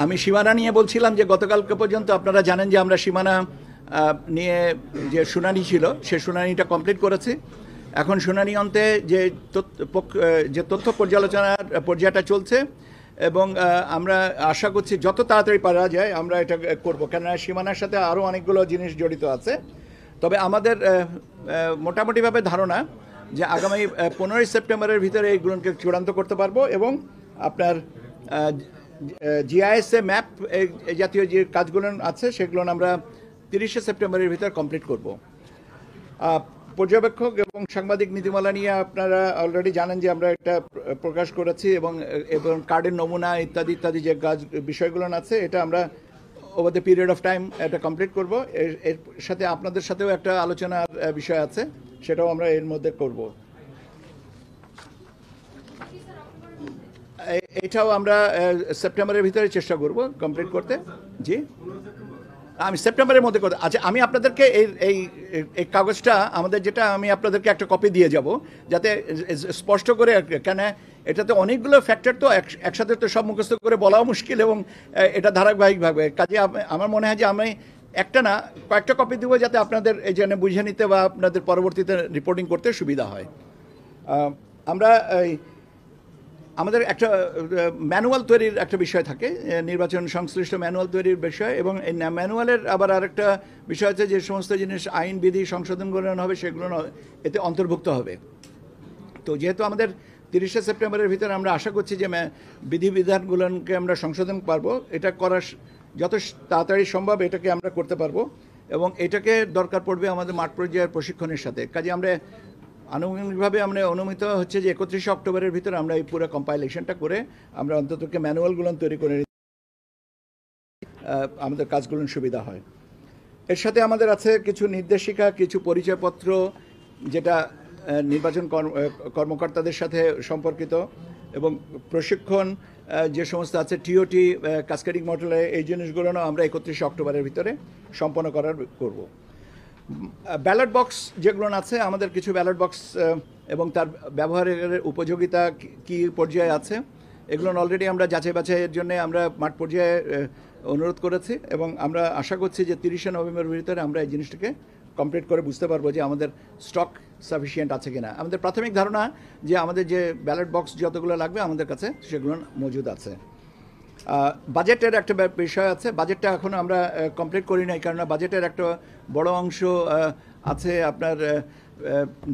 আমি সীমানা নিয়ে বলছিলাম যে গতকালকে পর্যন্ত আপনারা জানেন যে আমরা সীমানা নিয়ে যে শুনানি ছিল সে শুনানিটা কমপ্লিট করেছি। এখন শুনানি অন্তে যে তথ্য পর্যালোচনার পর্যায়টা চলছে এবং আমরা আশা করছি যত তাড়াতাড়ি পারা যায় আমরা এটা করব, কেননা সীমানার সাথে আরও অনেকগুলো জিনিস জড়িত আছে। তবে আমাদের মোটামুটিভাবে ধারণা যে আগামী 15ই সেপ্টেম্বরের ভিতরে এইগুলোকে চূড়ান্ত করতে পারবো এবং আপনার জিআইএসএ ম্যাপ এই জাতীয় যে কাজগুলো আছে সেগুলো আমরা 30শে সেপ্টেম্বরের ভিতর কমপ্লিট করব। পর্যবেক্ষক এবং সাংবাদিক নীতিমালা নিয়ে আপনারা অলরেডি জানেন যে আমরা একটা প্রকাশ করেছি এবং কার্ডের নমুনা ইত্যাদি ইত্যাদি যে কাজ বিষয়গুলো আছে এটা আমরা over the period of time এটা কমপ্লিট করব। এর সাথে আপনাদের সাথেও একটা আলোচনার বিষয় আছে, সেটাও আমরা এর মধ্যে করব। এটাও আমরা সেপ্টেম্বরের ভিতরে চেষ্টা করব কমপ্লিট করতে। জি, আমি সেপ্টেম্বরের মধ্যে করতে। আচ্ছা, আমি আপনাদেরকে এই কাগজটা আমাদের যেটা আমি আপনাদেরকে একটা কপি দিয়ে যাব যাতে স্পষ্ট করে, কেন এটাতে অনেকগুলো ফ্যাক্টর তো একসাথে তো সব মুখস্থ করে বলাও মুশকিল এবং এটা ধারাবাহিকভাবে কাজে আমার মনে হয় যে আমি একটা না কয়েকটা কপি দেবো যাতে আপনাদের এই জন্য বুঝে নিতে বা আপনাদের পরবর্তীতে রিপোর্টিং করতে সুবিধা হয়। আমরা আমাদের একটা ম্যানুয়াল তৈরির একটা বিষয় থাকে, নির্বাচন সংশ্লিষ্ট ম্যানুয়াল তৈরির বিষয়, এবং এই ম্যানুয়ালের আবার আরেকটা বিষয় আছে যে সমস্ত জিনিস আইন বিধি সংশোধনগুলো হবে সেগুলো এতে অন্তর্ভুক্ত হবে। তো যেহেতু আমাদের 30শে সেপ্টেম্বরের ভিতরে আমরা আশা করছি যে বিধিবিধানগুলোকে আমরা সংশোধন পারবো, এটা করার যত তাড়াতাড়ি সম্ভব এটাকে আমরা করতে পারবো এবং এটাকে দরকার পড়বে আমাদের মাঠ পর্যায়ের প্রশিক্ষণের সাথে। কাজে আমরা আনুষ্ঠানিকভাবে আমরা অনুমিত হচ্ছে যে 31শে অক্টোবরের ভিতরে আমরা এই পুরো কম্পাইলেশনটা করে আমরা অন্ততকে ম্যানুয়ালগুলো তৈরি করে আমাদের কাজগুলো সুবিধা হয়। এর সাথে আমাদের আছে কিছু নির্দেশিকা, কিছু পরিচয়পত্র যেটা নির্বাচন কর্মকর্তাদের সাথে সম্পর্কিত এবং প্রশিক্ষণ যে সমস্ত আছে টিওটি কাসকেডিং মডেলে এই জিনিসগুলো আমরা 31শে অক্টোবরের ভিতরে সম্পন্ন করব। ব্যালট বক্স যেগুলো আছে আমাদের কিছু ব্যালট বক্স এবং তার ব্যবহারের উপযোগিতা কি পর্যায়ে আছে এগুলো অলরেডি আমরা যাচাই বাছাইয়ের জন্য আমরা মাঠ পর্যায়ে অনুরোধ করেছি এবং আমরা আশা করছি যে 30শে নভেম্বরের ভিতরে আমরা এই জিনিসটাকে কমপ্লিট করে বুঝতে পারবো যে আমাদের স্টক সাফিসিয়েন্ট আছে কিনা। আমাদের প্রাথমিক ধারণা যে আমাদের যে ব্যালট বক্স যতগুলো লাগবে আমাদের কাছে সেগুলো মজুদ আছে। বাজেটের একটা বিষয় আছে, বাজেটটা এখনও আমরা কমপ্লিট করি নাই, কারণ বাজেটের একটা বড় অংশ আছে আপনার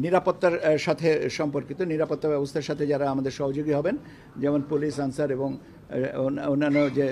নিরাপত্তার সাথে সম্পর্কিত, নিরাপত্তা ব্যবস্থার সাথে যারা আমাদের সহযোগী হবেন, যেমন পুলিশ, আনসার এবং অন্যান্য যে